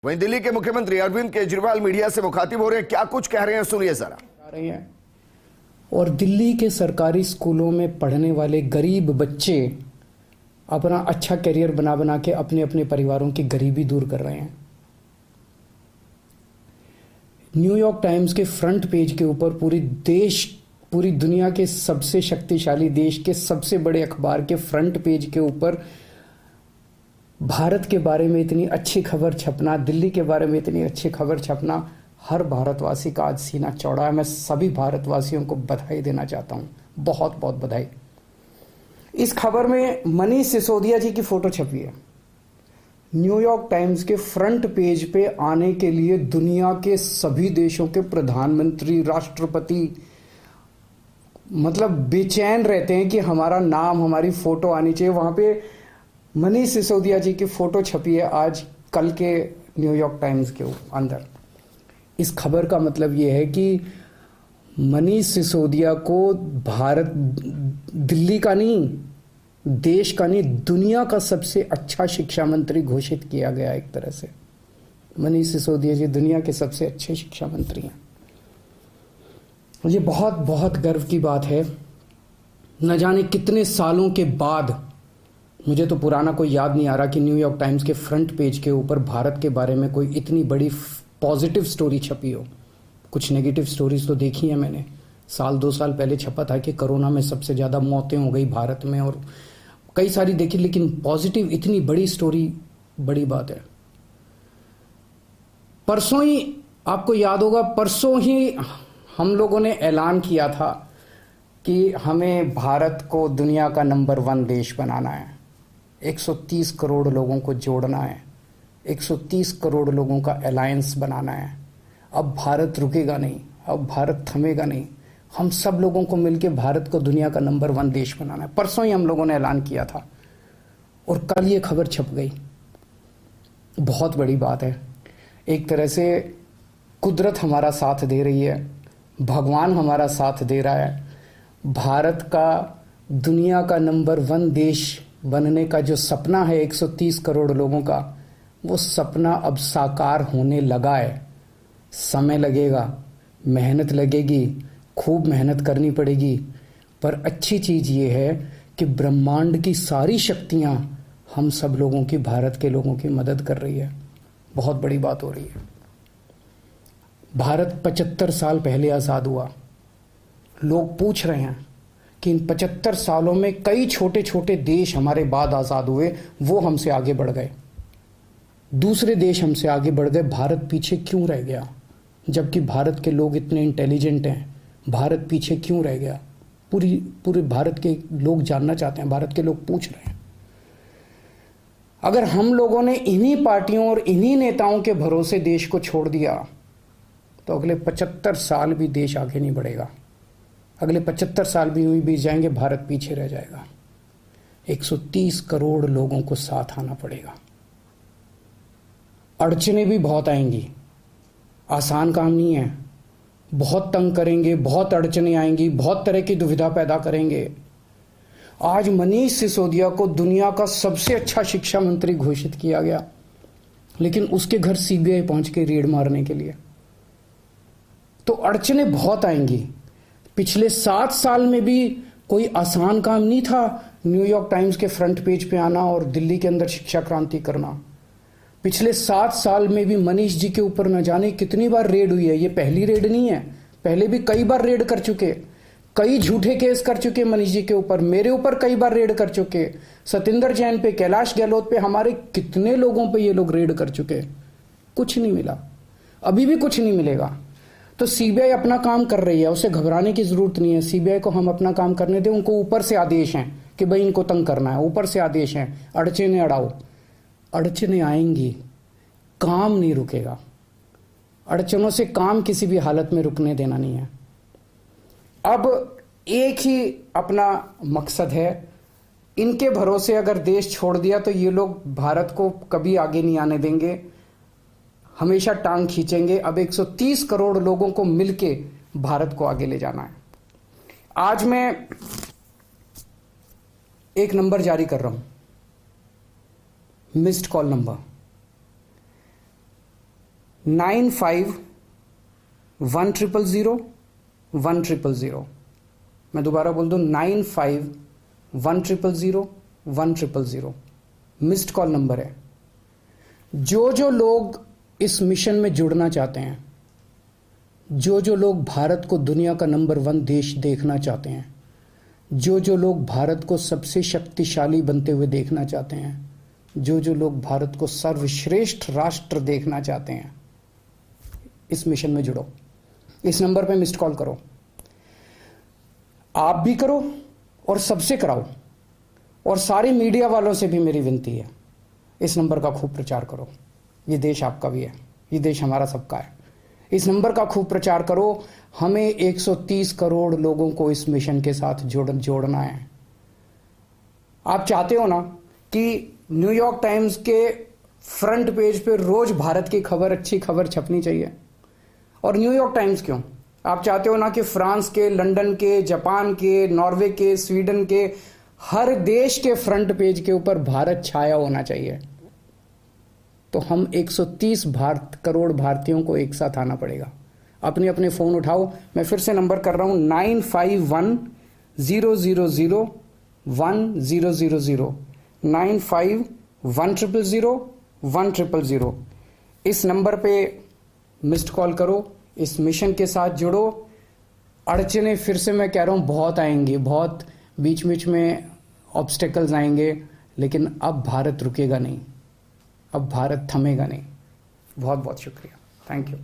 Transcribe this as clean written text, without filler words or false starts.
वहीं दिल्ली के मुख्यमंत्री अरविंद केजरीवाल मीडिया से मुखातिब हो रहे हैं। क्या कुछ कह रहे हैं, सुनिए जरा। और दिल्ली के सरकारी स्कूलों में पढ़ने वाले गरीब बच्चे अपना अच्छा करियर बना बना के अपने अपने परिवारों की गरीबी दूर कर रहे हैं। न्यूयॉर्क टाइम्स के फ्रंट पेज के ऊपर पूरी दुनिया के सबसे शक्तिशाली देश के सबसे बड़े अखबार के फ्रंट पेज के ऊपर भारत के बारे में इतनी अच्छी खबर छपना, दिल्ली के बारे में इतनी अच्छी खबर छपना, हर भारतवासी का आज सीना चौड़ा है। मैं सभी भारतवासियों को बधाई देना चाहता हूं, बहुत बहुत बधाई। इस खबर में मनीष सिसोदिया जी की फोटो छपी है। न्यूयॉर्क टाइम्स के फ्रंट पेज पे आने के लिए दुनिया के सभी देशों के प्रधानमंत्री, राष्ट्रपति मतलब बेचैन रहते हैं कि हमारा नाम, हमारी फोटो आनी चाहिए। वहां पे मनीष सिसोदिया जी की फोटो छपी है आज कल के न्यूयॉर्क टाइम्स के अंदर। इस खबर का मतलब यह है कि मनीष सिसोदिया को भारत, दिल्ली का नहीं, देश का नहीं, दुनिया का सबसे अच्छा शिक्षा मंत्री घोषित किया गया। एक तरह से मनीष सिसोदिया जी दुनिया के सबसे अच्छे शिक्षा मंत्री हैं। मुझे बहुत बहुत गर्व की बात है। न जाने कितने सालों के बाद, मुझे तो पुराना कोई याद नहीं आ रहा कि न्यूयॉर्क टाइम्स के फ्रंट पेज के ऊपर भारत के बारे में कोई इतनी बड़ी पॉजिटिव स्टोरी छपी हो। कुछ नेगेटिव स्टोरीज तो देखी है मैंने। 1-2 साल पहले छपा था कि कोरोना में सबसे ज़्यादा मौतें हो गई भारत में, और कई सारी देखी, लेकिन पॉजिटिव इतनी बड़ी स्टोरी बड़ी बात है। परसों ही, आपको याद होगा, परसों ही हम लोगों ने ऐलान किया था कि हमें भारत को दुनिया का नंबर 1 देश बनाना है। 130 करोड़ लोगों को जोड़ना है, 130 करोड़ लोगों का अलायंस बनाना है। अब भारत रुकेगा नहीं, अब भारत थमेगा नहीं। हम सब लोगों को मिलकर भारत को दुनिया का नंबर 1 देश बनाना है। परसों ही हम लोगों ने ऐलान किया था और कल ये खबर छप गई। बहुत बड़ी बात है। एक तरह से कुदरत हमारा साथ दे रही है, भगवान हमारा साथ दे रहा है। भारत का दुनिया का नंबर 1 देश बनने का जो सपना है 130 करोड़ लोगों का, वो सपना अब साकार होने लगा है। समय लगेगा, मेहनत लगेगी, खूब मेहनत करनी पड़ेगी, पर अच्छी चीज ये है कि ब्रह्मांड की सारी शक्तियां हम सब लोगों की, भारत के लोगों की मदद कर रही है। बहुत बड़ी बात हो रही है। भारत 75 साल पहले आजाद हुआ। लोग पूछ रहे हैं कि इन 75 सालों में कई छोटे छोटे देश हमारे बाद आजाद हुए, वो हमसे आगे बढ़ गए, दूसरे देश हमसे आगे बढ़ गए, भारत पीछे क्यों रह गया? जबकि भारत के लोग इतने इंटेलिजेंट हैं, भारत पीछे क्यों रह गया? पूरे भारत के लोग जानना चाहते हैं, भारत के लोग पूछ रहे हैं। अगर हम लोगों ने इन्हीं पार्टियों और इन्हीं नेताओं के भरोसे देश को छोड़ दिया तो अगले 75 साल भी देश आगे नहीं बढ़ेगा। अगले 75 साल भी हुई बीत जाएंगे, भारत पीछे रह जाएगा। 130 करोड़ लोगों को साथ आना पड़ेगा। अड़चनें भी बहुत आएंगी, आसान काम नहीं है। बहुत तंग करेंगे, बहुत अड़चनें आएंगी, बहुत तरह की दुविधा पैदा करेंगे। आज मनीष सिसोदिया को दुनिया का सबसे अच्छा शिक्षा मंत्री घोषित किया गया, लेकिन उसके घर सीबीआई पहुंच के रेड मारने के लिए। तो अड़चनें बहुत आएंगी। पिछले 7 साल में भी कोई आसान काम नहीं था न्यूयॉर्क टाइम्स के फ्रंट पेज पे आना और दिल्ली के अंदर शिक्षा क्रांति करना। पिछले 7 साल में भी मनीष जी के ऊपर न जाने कितनी बार रेड हुई है। ये पहली रेड नहीं है, पहले भी कई बार रेड कर चुके, कई झूठे केस कर चुके मनीष जी के ऊपर, मेरे ऊपर कई बार रेड कर चुके, सतिंदर जैन पे, कैलाश गहलोत पे, हमारे कितने लोगों पे ये लोग रेड कर चुके। कुछ नहीं मिला, अभी भी कुछ नहीं मिलेगा। तो सीबीआई अपना काम कर रही है, उसे घबराने की जरूरत नहीं है। सीबीआई को हम अपना काम करने दें। उनको ऊपर से आदेश हैं कि भाई इनको तंग करना है, ऊपर से आदेश हैं, अड़चनें अड़ाओ। अड़चनें आएंगी, काम नहीं रुकेगा। अड़चनों से काम किसी भी हालत में रुकने देना नहीं है। अब एक ही अपना मकसद है, इनके भरोसे अगर देश छोड़ दिया तो ये लोग भारत को कभी आगे नहीं आने देंगे, हमेशा टांग खींचेंगे। अब 130 करोड़ लोगों को मिलके भारत को आगे ले जाना है। आज मैं एक नंबर जारी कर रहा हूं, मिस्ड कॉल नंबर। 95100100 मैं दोबारा बोल दूं 95100100 मिस्ड कॉल नंबर है। जो लोग इस मिशन में जुड़ना चाहते हैं, जो लोग भारत को दुनिया का नंबर 1 देश देखना चाहते हैं, जो लोग भारत को सबसे शक्तिशाली बनते हुए देखना चाहते हैं, जो लोग भारत को सर्वश्रेष्ठ राष्ट्र देखना चाहते हैं, इस मिशन में जुड़ो। इस नंबर पे मिस्ड कॉल करो, आप भी करो और सबसे कराओ। और सारे मीडिया वालों से भी मेरी विनती है, इस नंबर का खूब प्रचार करो। ये देश आपका भी है, ये देश हमारा सबका है। इस नंबर का खूब प्रचार करो। हमें 130 करोड़ लोगों को इस मिशन के साथ जोड़ना है। आप चाहते हो ना कि न्यूयॉर्क टाइम्स के फ्रंट पेज पे रोज भारत की खबर, अच्छी खबर छपनी चाहिए। और न्यूयॉर्क टाइम्स क्यों, आप चाहते हो ना कि फ्रांस के, लंदन के, जापान के, नॉर्वे के, स्वीडन के, हर देश के फ्रंट पेज के ऊपर भारत छाया होना चाहिए। तो हम 130 करोड़ भारतीयों को एक साथ आना पड़ेगा। अपने अपने फोन उठाओ, मैं फिर से नंबर कर रहा हूं 9510001000 9510001000। इस नंबर पे मिस्ड कॉल करो, इस मिशन के साथ जुड़ो। अड़चने फिर से मैं कह रहा हूं बहुत आएंगी, बहुत बीच बीच में ऑब्स्टेकल्स आएंगे, लेकिन अब भारत रुकेगा नहीं, अब भारत थमेगा नहीं। बहुत बहुत शुक्रिया, थैंक यू।